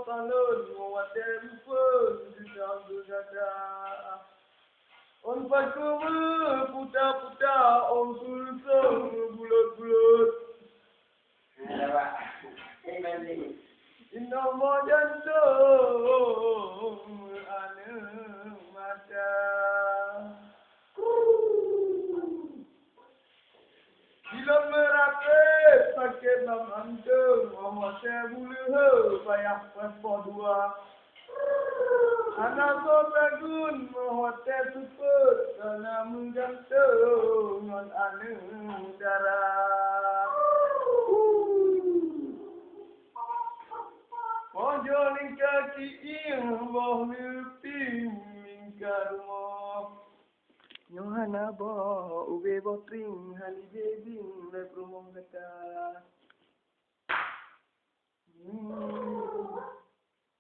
talon water pun sedang berada. On pakumu puta-puta on tulsung bulat-bulat. Inna jantung anu mata. Bila merakit sakit dalam antung, mama saya boleh payah paspor dua. Anak sotagun hotel super kerana menggantung on anu darah. Mojo ning kaki ing boh mimpi mingkar mo. Yohana bo ube botring hali bebing le promong kata.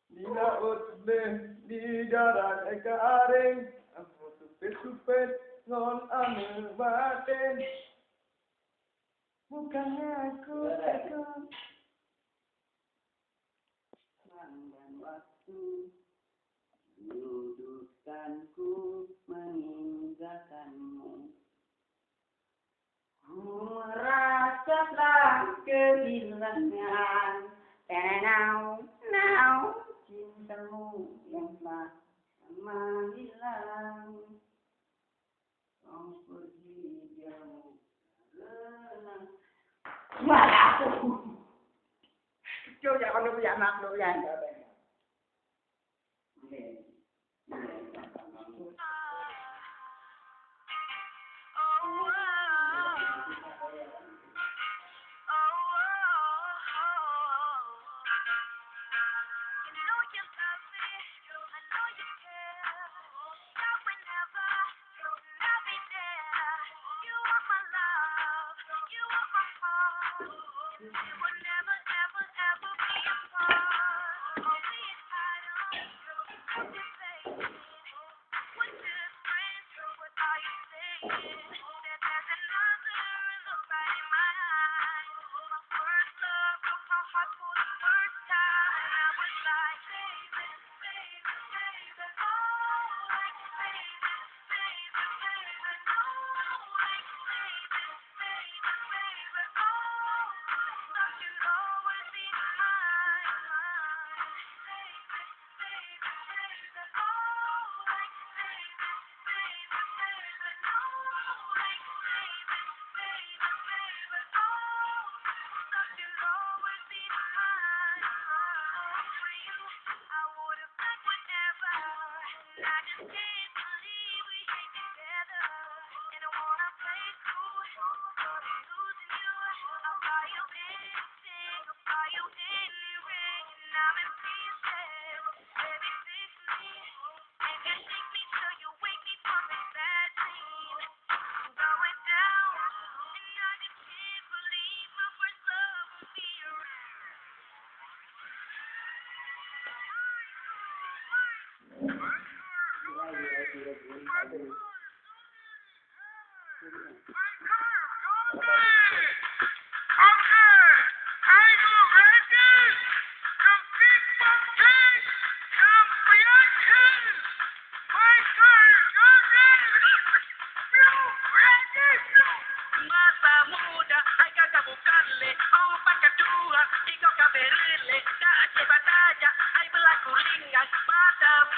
Bila utbe di darat eka areng, aku supet ngon ame baten. Bukannya aku takut. Dan waktu dudukanku meninggalkanmu. Ku merasakan kehilangan now cintamu yang telah lama hilang. Kau pergi jauh renang. Chú giờ con đưa dạ mặt đưa dạ trở về.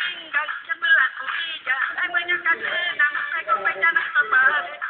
Pinggang, yang berlaku hijau, yang banyak senang, mereka jangan terbalik.